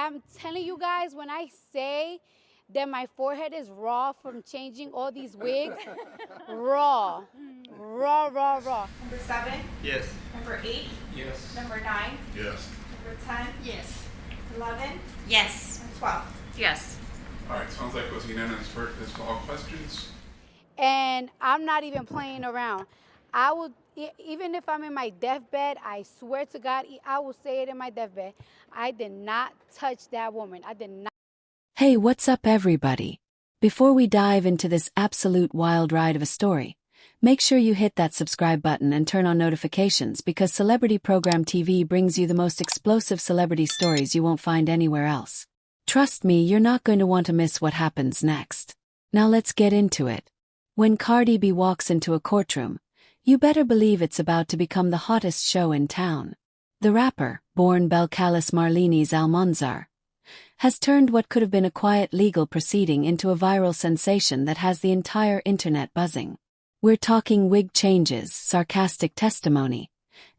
I'm telling you guys, when I say that my forehead is raw from changing all these wigs, raw, raw, raw, raw. Number 7? Yes. Number 8? Yes. Number 9? Yes. Number 10? Yes. 11? Yes. And 12? Yes. All right, sounds like it was unanimous verdict as to all questions. And I'm not even playing around. I will, even if I'm in my deathbed, I swear to God, I will say it in my deathbed. I did not touch that woman. I did not. Hey, what's up, everybody? Before we dive into this absolute wild ride of a story, make sure you hit that subscribe button and turn on notifications because Celebrity Program TV brings you the most explosive celebrity stories you won't find anywhere else. Trust me, you're not going to want to miss what happens next. Now let's get into it. When Cardi B walks into a courtroom, you better believe it's about to become the hottest show in town. The rapper, born Belcalis Marlenis Almanzar, has turned what could have been a quiet legal proceeding into a viral sensation that has the entire internet buzzing. We're talking wig changes, sarcastic testimony,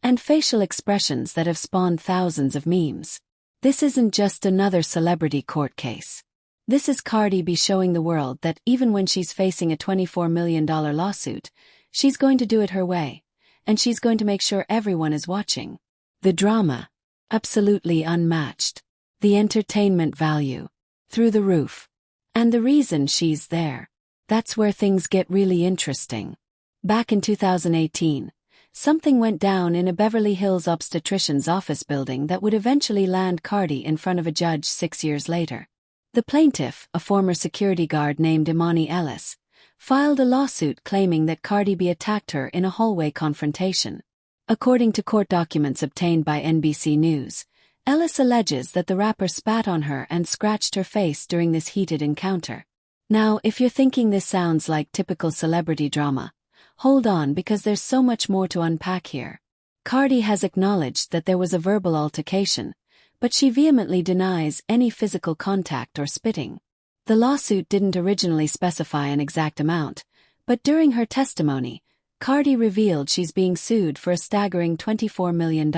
and facial expressions that have spawned thousands of memes. This isn't just another celebrity court case. This is Cardi B showing the world that even when she's facing a $24 million lawsuit, she's going to do it her way, and she's going to make sure everyone is watching. The drama, absolutely unmatched. The entertainment value, through the roof. And the reason she's there. That's where things get really interesting. Back in 2018, something went down in a Beverly Hills obstetrician's office building that would eventually land Cardi in front of a judge 6 years later. The plaintiff, a former security guard named Imani Ellis, filed a lawsuit claiming that Cardi B attacked her in a hallway confrontation. According to court documents obtained by NBC News, Ellis alleges that the rapper spat on her and scratched her face during this heated encounter. Now, if you're thinking this sounds like typical celebrity drama, hold on because there's so much more to unpack here. Cardi has acknowledged that there was a verbal altercation, but she vehemently denies any physical contact or spitting. The lawsuit didn't originally specify an exact amount, but during her testimony, Cardi revealed she's being sued for a staggering $24 million.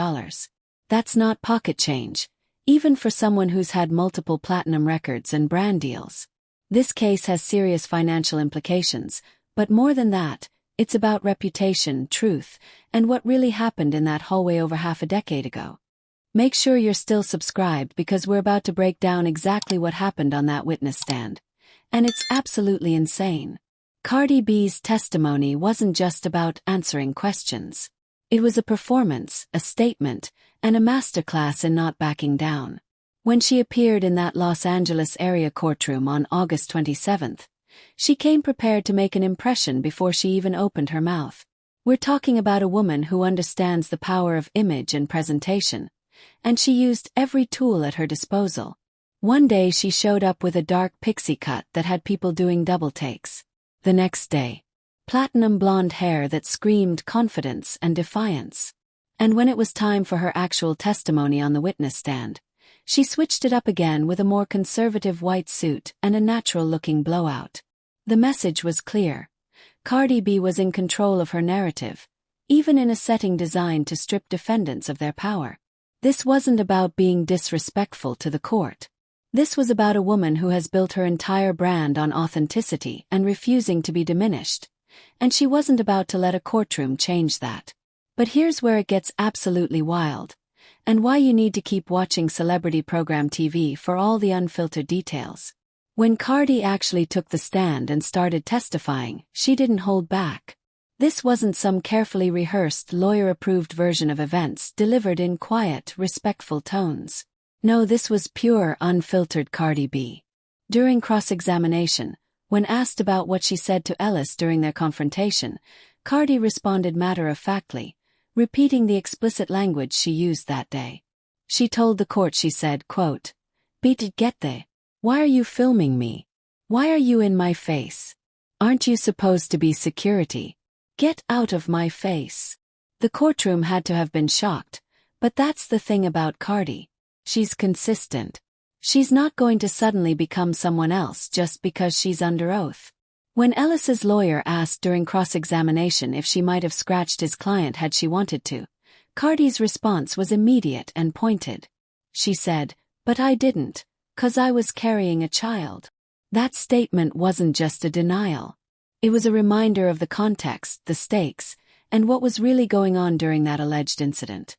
That's not pocket change, even for someone who's had multiple platinum records and brand deals. This case has serious financial implications, but more than that, it's about reputation, truth, and what really happened in that hallway over half a decade ago. Make sure you're still subscribed because we're about to break down exactly what happened on that witness stand. And it's absolutely insane. Cardi B's testimony wasn't just about answering questions. It was a performance, a statement, and a masterclass in not backing down. When she appeared in that Los Angeles area courtroom on August 27th, she came prepared to make an impression before she even opened her mouth. We're talking about a woman who understands the power of image and presentation, and she used every tool at her disposal. One day she showed up with a dark pixie cut that had people doing double takes. The next day, platinum blonde hair that screamed confidence and defiance. And when it was time for her actual testimony on the witness stand, she switched it up again with a more conservative white suit and a natural-looking blowout. The message was clear. Cardi B was in control of her narrative, even in a setting designed to strip defendants of their power. This wasn't about being disrespectful to the court. This was about a woman who has built her entire brand on authenticity and refusing to be diminished. And she wasn't about to let a courtroom change that. But here's where it gets absolutely wild, and why you need to keep watching Celebrity Program TV for all the unfiltered details. When Cardi actually took the stand and started testifying, she didn't hold back. This wasn't some carefully rehearsed, lawyer-approved version of events delivered in quiet, respectful tones. No, this was pure, unfiltered Cardi B. During cross-examination, when asked about what she said to Ellis during their confrontation, Cardi responded matter-of-factly, repeating the explicit language she used that day. She told the court, she said, quote, "Beat it, get there. Why are you filming me? Why are you in my face? Aren't you supposed to be security? Get out of my face." The courtroom had to have been shocked, but that's the thing about Cardi. She's consistent. She's not going to suddenly become someone else just because she's under oath. When Ellis's lawyer asked during cross-examination if she might have scratched his client had she wanted to, Cardi's response was immediate and pointed. She said, But I didn't, 'cause I was carrying a child. That statement wasn't just a denial. It was a reminder of the context, the stakes, and what was really going on during that alleged incident.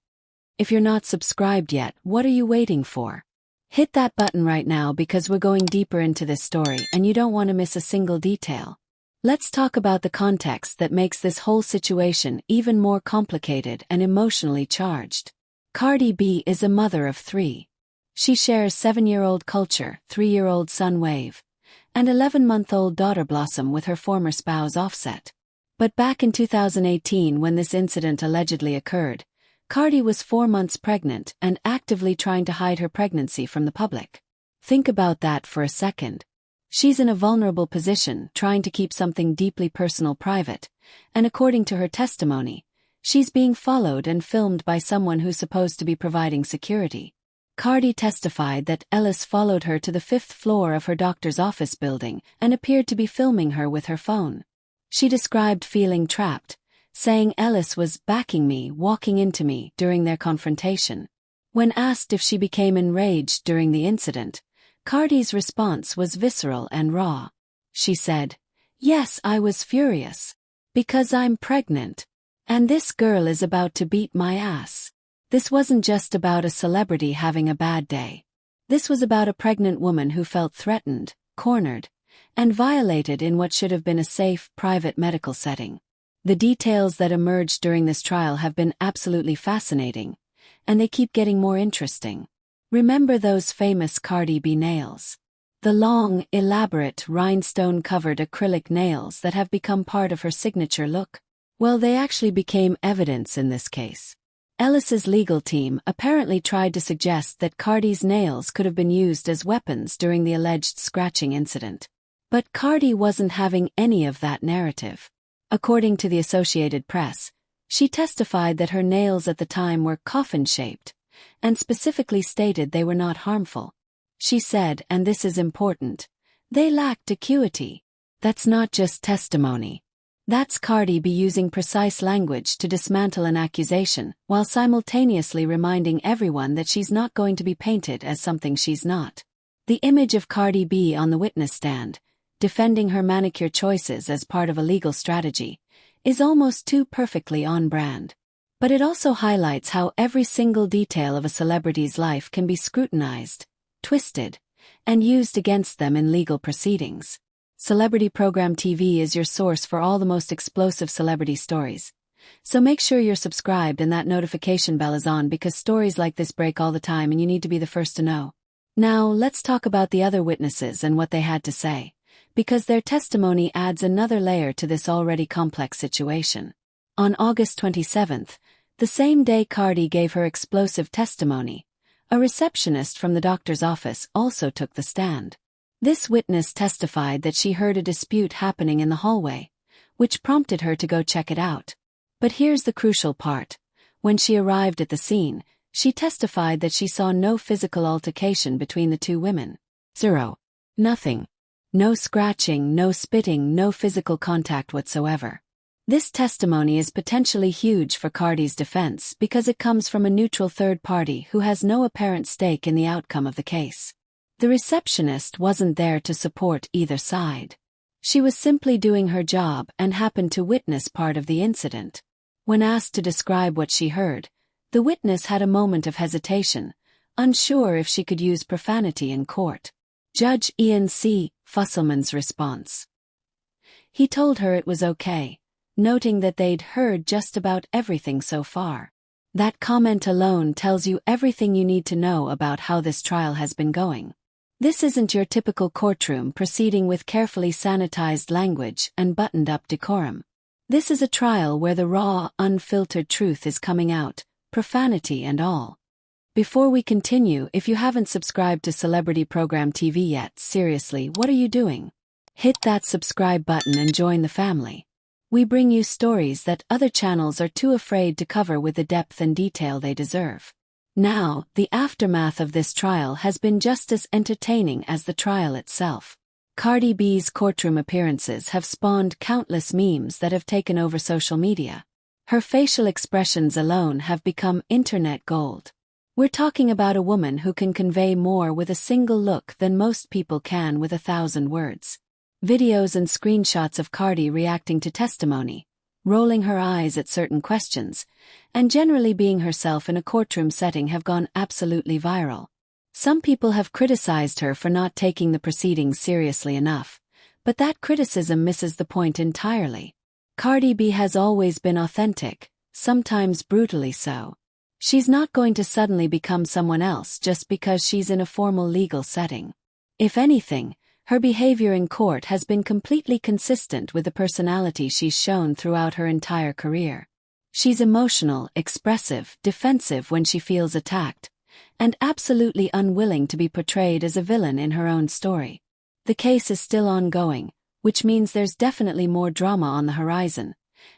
If you're not subscribed yet, what are you waiting for? Hit that button right now because we're going deeper into this story and you don't want to miss a single detail. Let's talk about the context that makes this whole situation even more complicated and emotionally charged. Cardi B is a mother of 3. She shares 7-year-old Culture, 3-year-old son Wave, and 11-month-old daughter Blossom with her former spouse Offset. But back in 2018, when this incident allegedly occurred, Cardi was 4 months pregnant and actively trying to hide her pregnancy from the public. Think about that for a second. She's in a vulnerable position, trying to keep something deeply personal private, and according to her testimony, she's being followed and filmed by someone who's supposed to be providing security. Cardi testified that Ellis followed her to the 5th floor of her doctor's office building and appeared to be filming her with her phone. She described feeling trapped, saying Ellis was backing me, walking into me during their confrontation. When asked if she became enraged during the incident, Cardi's response was visceral and raw. She said, "Yes, I was furious. Because I'm pregnant. And this girl is about to beat my ass." This wasn't just about a celebrity having a bad day. This was about a pregnant woman who felt threatened, cornered, and violated in what should have been a safe, private medical setting. The details that emerged during this trial have been absolutely fascinating, and they keep getting more interesting. Remember those famous Cardi B nails? The long, elaborate, rhinestone-covered acrylic nails that have become part of her signature look? Well, they actually became evidence in this case. Ellis's legal team apparently tried to suggest that Cardi's nails could have been used as weapons during the alleged scratching incident. But Cardi wasn't having any of that narrative. According to the Associated Press, she testified that her nails at the time were coffin-shaped, and specifically stated they were not harmful. She said, and this is important, they lacked acuity. That's not just testimony. That's Cardi B using precise language to dismantle an accusation, while simultaneously reminding everyone that she's not going to be painted as something she's not. The image of Cardi B on the witness stand, defending her manicure choices as part of a legal strategy, is almost too perfectly on brand. But it also highlights how every single detail of a celebrity's life can be scrutinized, twisted, and used against them in legal proceedings. Celebrity Program TV is your source for all the most explosive celebrity stories. So make sure you're subscribed and that notification bell is on because stories like this break all the time and you need to be the first to know. Now, let's talk about the other witnesses and what they had to say, because their testimony adds another layer to this already complex situation. On August 27th, the same day Cardi gave her explosive testimony, a receptionist from the doctor's office also took the stand. This witness testified that she heard a dispute happening in the hallway, which prompted her to go check it out. But here's the crucial part. When she arrived at the scene, she testified that she saw no physical altercation between the two women. Zero. Nothing. No scratching, no spitting, no physical contact whatsoever. This testimony is potentially huge for Cardi's defense because it comes from a neutral third party who has no apparent stake in the outcome of the case. The receptionist wasn't there to support either side. She was simply doing her job and happened to witness part of the incident. When asked to describe what she heard, the witness had a moment of hesitation, unsure if she could use profanity in court. Judge Ian C. Fusselman's response. He told her it was okay, noting that they'd heard just about everything so far. That comment alone tells you everything you need to know about how this trial has been going. This isn't your typical courtroom proceeding with carefully sanitized language and buttoned-up decorum. This is a trial where the raw, unfiltered truth is coming out, profanity and all. Before we continue, if you haven't subscribed to Celebrity Program TV yet, seriously, what are you doing? Hit that subscribe button and join the family. We bring you stories that other channels are too afraid to cover with the depth and detail they deserve. Now, the aftermath of this trial has been just as entertaining as the trial itself. Cardi B's courtroom appearances have spawned countless memes that have taken over social media. Her facial expressions alone have become internet gold. We're talking about a woman who can convey more with a single look than most people can with 1,000 words. Videos and screenshots of Cardi reacting to testimony, rolling her eyes at certain questions, and generally being herself in a courtroom setting have gone absolutely viral. Some people have criticized her for not taking the proceedings seriously enough, but that criticism misses the point entirely. Cardi B has always been authentic, sometimes brutally so. She's not going to suddenly become someone else just because she's in a formal legal setting. If anything, her behavior in court has been completely consistent with the personality she's shown throughout her entire career. She's emotional, expressive, defensive when she feels attacked, and absolutely unwilling to be portrayed as a villain in her own story. The case is still ongoing, which means there's definitely more drama on the horizon,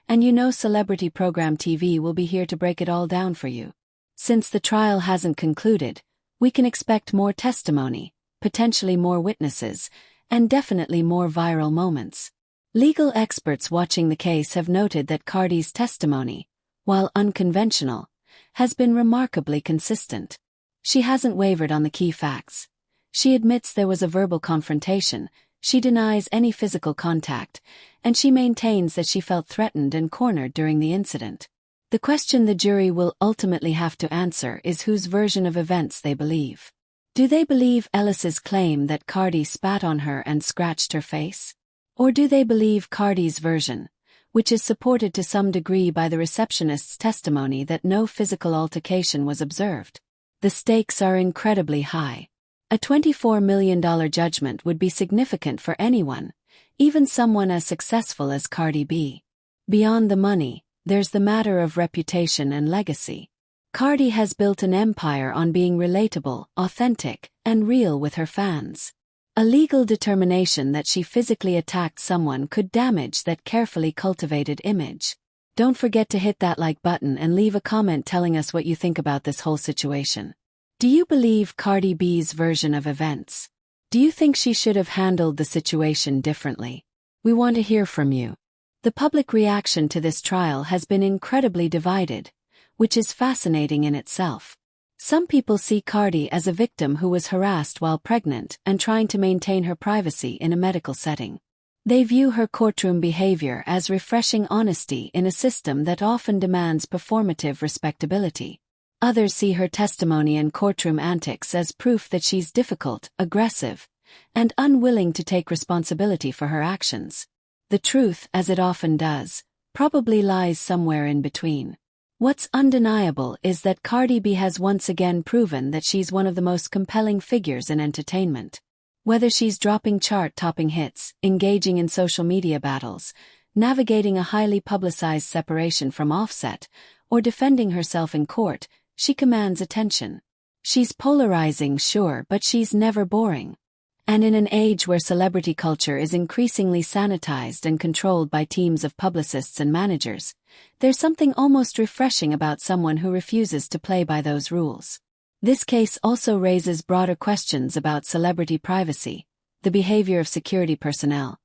and you know Celebrity Program TV will be here to break it all down for you. Since the trial hasn't concluded, we can expect more testimony, potentially more witnesses, and definitely more viral moments. Legal experts watching the case have noted that Cardi's testimony, while unconventional, has been remarkably consistent. She hasn't wavered on the key facts. She admits there was a verbal confrontation, she denies any physical contact, and she maintains that she felt threatened and cornered during the incident. The question the jury will ultimately have to answer is whose version of events they believe. Do they believe Ellis's claim that Cardi spat on her and scratched her face? Or do they believe Cardi's version, which is supported to some degree by the receptionist's testimony that no physical altercation was observed? The stakes are incredibly high. A $24 million judgment would be significant for anyone, even someone as successful as Cardi B. Beyond the money, there's the matter of reputation and legacy. Cardi has built an empire on being relatable, authentic, and real with her fans. A legal determination that she physically attacked someone could damage that carefully cultivated image. Don't forget to hit that like button and leave a comment telling us what you think about this whole situation. Do you believe Cardi B's version of events? Do you think she should have handled the situation differently? We want to hear from you. The public reaction to this trial has been incredibly divided, which is fascinating in itself. Some people see Cardi as a victim who was harassed while pregnant and trying to maintain her privacy in a medical setting. They view her courtroom behavior as refreshing honesty in a system that often demands performative respectability. Others see her testimony and courtroom antics as proof that she's difficult, aggressive, and unwilling to take responsibility for her actions. The truth, as it often does, probably lies somewhere in between. What's undeniable is that Cardi B has once again proven that she's one of the most compelling figures in entertainment. Whether she's dropping chart-topping hits, engaging in social media battles, navigating a highly publicized separation from Offset, or defending herself in court, she commands attention. She's polarizing, sure, but she's never boring. And in an age where celebrity culture is increasingly sanitized and controlled by teams of publicists and managers, there's something almost refreshing about someone who refuses to play by those rules. This case also raises broader questions about celebrity privacy, the behavior of security personnel,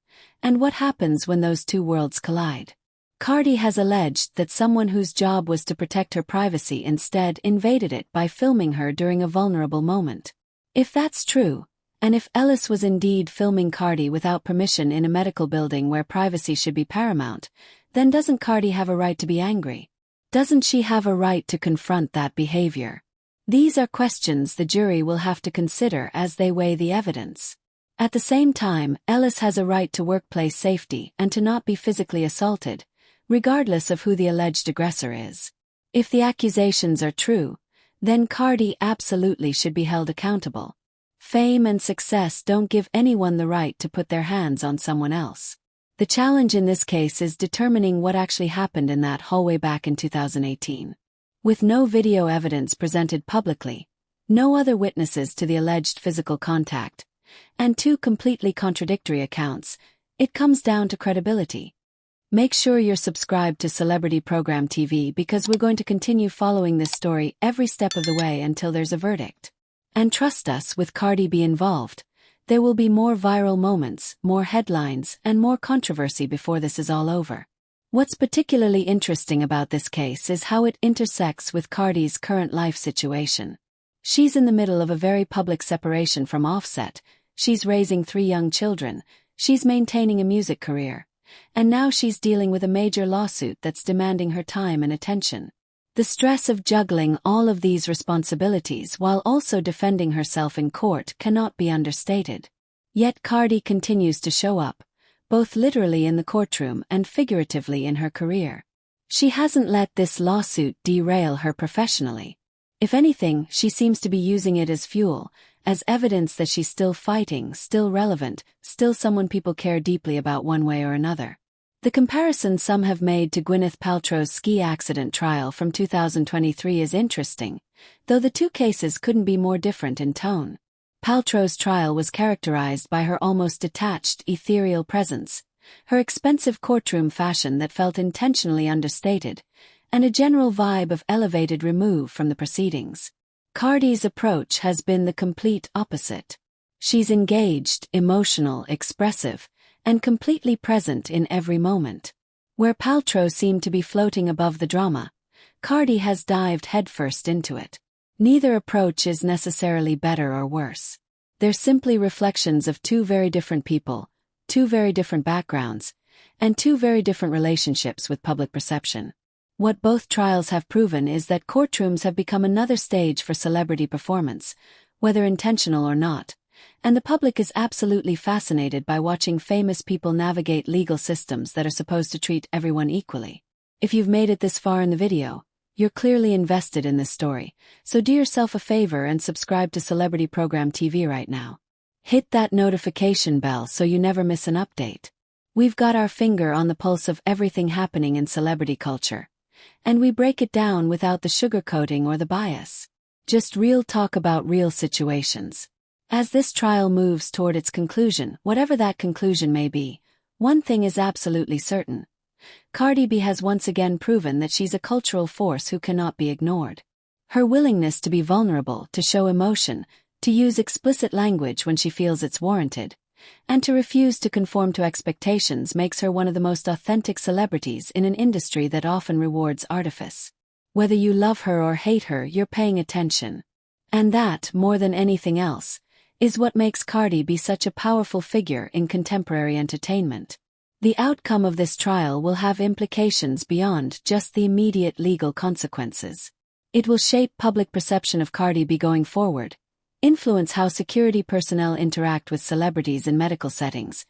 and what happens when those two worlds collide. Cardi has alleged that someone whose job was to protect her privacy instead invaded it by filming her during a vulnerable moment. If that's true, and if Ellis was indeed filming Cardi without permission in a medical building where privacy should be paramount, then doesn't Cardi have a right to be angry? Doesn't she have a right to confront that behavior? These are questions the jury will have to consider as they weigh the evidence. At the same time, Ellis has a right to workplace safety and to not be physically assaulted, regardless of who the alleged aggressor is. If the accusations are true, then Cardi absolutely should be held accountable. Fame and success don't give anyone the right to put their hands on someone else. The challenge in this case is determining what actually happened in that hallway back in 2018. With no video evidence presented publicly, no other witnesses to the alleged physical contact, and two completely contradictory accounts, it comes down to credibility. Make sure you're subscribed to Celebrity Program TV because we're going to continue following this story every step of the way until there's a verdict. And trust us, with Cardi B involved, there will be more viral moments, more headlines, and more controversy before this is all over. What's particularly interesting about this case is how it intersects with Cardi's current life situation. She's in the middle of a very public separation from Offset, she's raising 3 young children, she's maintaining a music career, and now she's dealing with a major lawsuit that's demanding her time and attention. The stress of juggling all of these responsibilities while also defending herself in court cannot be understated. Yet Cardi continues to show up, both literally in the courtroom and figuratively in her career. She hasn't let this lawsuit derail her professionally. If anything, she seems to be using it as fuel, as evidence that she's still fighting, still relevant, still someone people care deeply about one way or another. The comparison some have made to Gwyneth Paltrow's ski accident trial from 2023 is interesting, though the 2 cases couldn't be more different in tone. Paltrow's trial was characterized by her almost detached, ethereal presence, her expensive courtroom fashion that felt intentionally understated, and a general vibe of elevated remove from the proceedings. Cardi's approach has been the complete opposite. She's engaged, emotional, expressive, and completely present in every moment. Where Paltrow seemed to be floating above the drama, Cardi has dived headfirst into it. Neither approach is necessarily better or worse. They're simply reflections of 2 very different people, 2 very different backgrounds, and 2 very different relationships with public perception. What both trials have proven is that courtrooms have become another stage for celebrity performance, whether intentional or not, and the public is absolutely fascinated by watching famous people navigate legal systems that are supposed to treat everyone equally. If you've made it this far in the video, you're clearly invested in this story, so do yourself a favor and subscribe to Celebrity Program TV right now. Hit that notification bell so you never miss an update. We've got our finger on the pulse of everything happening in celebrity culture, and we break it down without the sugarcoating or the bias. Just real talk about real situations. As this trial moves toward its conclusion, whatever that conclusion may be, one thing is absolutely certain. Cardi B has once again proven that she's a cultural force who cannot be ignored. Her willingness to be vulnerable, to show emotion, to use explicit language when she feels it's warranted, and to refuse to conform to expectations makes her one of the most authentic celebrities in an industry that often rewards artifice. Whether you love her or hate her, you're paying attention. And that, more than anything else, is what makes Cardi B such a powerful figure in contemporary entertainment. The outcome of this trial will have implications beyond just the immediate legal consequences. It will shape public perception of Cardi B going forward, influence how security personnel interact with celebrities in medical settings,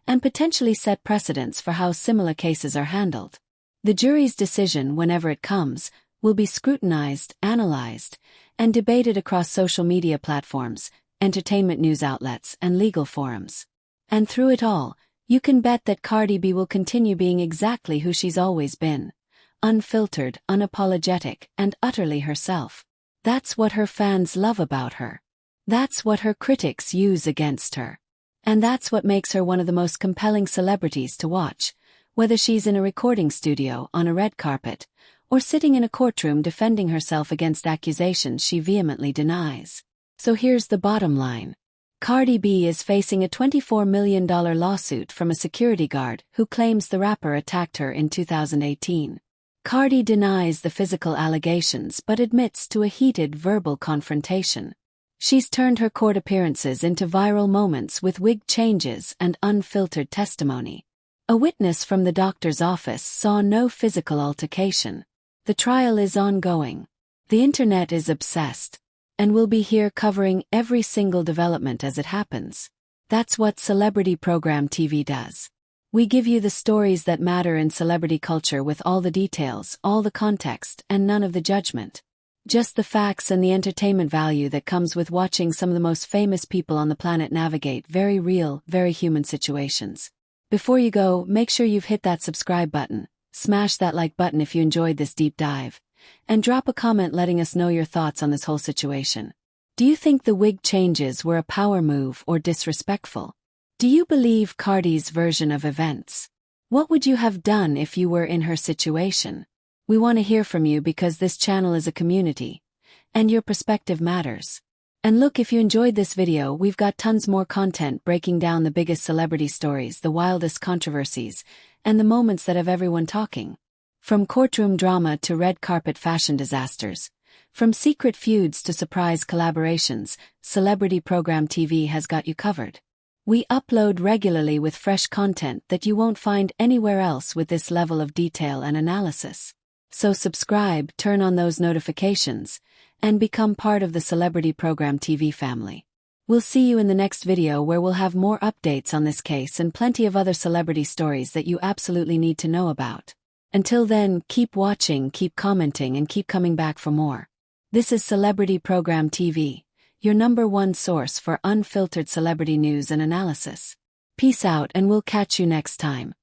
and potentially set precedents for how similar cases are handled. The jury's decision, whenever it comes, will be scrutinized, analyzed, and debated across social media platforms, entertainment news outlets, and legal forums. And through it all, you can bet that Cardi B will continue being exactly who she's always been: unfiltered, unapologetic, and utterly herself. That's what her fans love about her. That's what her critics use against her. And that's what makes her one of the most compelling celebrities to watch, whether she's in a recording studio, on a red carpet, or sitting in a courtroom defending herself against accusations she vehemently denies. So here's the bottom line. Cardi B is facing a $24 million lawsuit from a security guard who claims the rapper attacked her in 2018. Cardi denies the physical allegations but admits to a heated verbal confrontation. She's turned her court appearances into viral moments with wig changes and unfiltered testimony. A witness from the doctor's office saw no physical altercation. The trial is ongoing. The internet is obsessed. And we'll be here covering every single development as it happens. That's what Celebrity Program TV does. We give you the stories that matter in celebrity culture with all the details, all the context, and none of the judgment. Just the facts and the entertainment value that comes with watching some of the most famous people on the planet navigate very real, very human situations. Before you go, make sure you've hit that subscribe button, smash that like button if you enjoyed this deep dive, and drop a comment letting us know your thoughts on this whole situation. Do you think the wig changes were a power move or disrespectful? Do you believe Cardi's version of events? What would you have done if you were in her situation? We want to hear from you because this channel is a community, and your perspective matters. And look, if you enjoyed this video, we've got tons more content breaking down the biggest celebrity stories, the wildest controversies, and the moments that have everyone talking. From courtroom drama to red carpet fashion disasters, From secret feuds to surprise collaborations, Celebrity Program TV has got you covered. We upload regularly with fresh content that you won't find anywhere else with this level of detail and analysis. So subscribe, turn on those notifications, and become part of the Celebrity Program TV family. We'll see you in the next video where we'll have more updates on this case and plenty of other celebrity stories that you absolutely need to know about. Until then, keep watching, keep commenting, and keep coming back for more. This is Celebrity Program TV, your #1 source for unfiltered celebrity news and analysis. Peace out, and we'll catch you next time.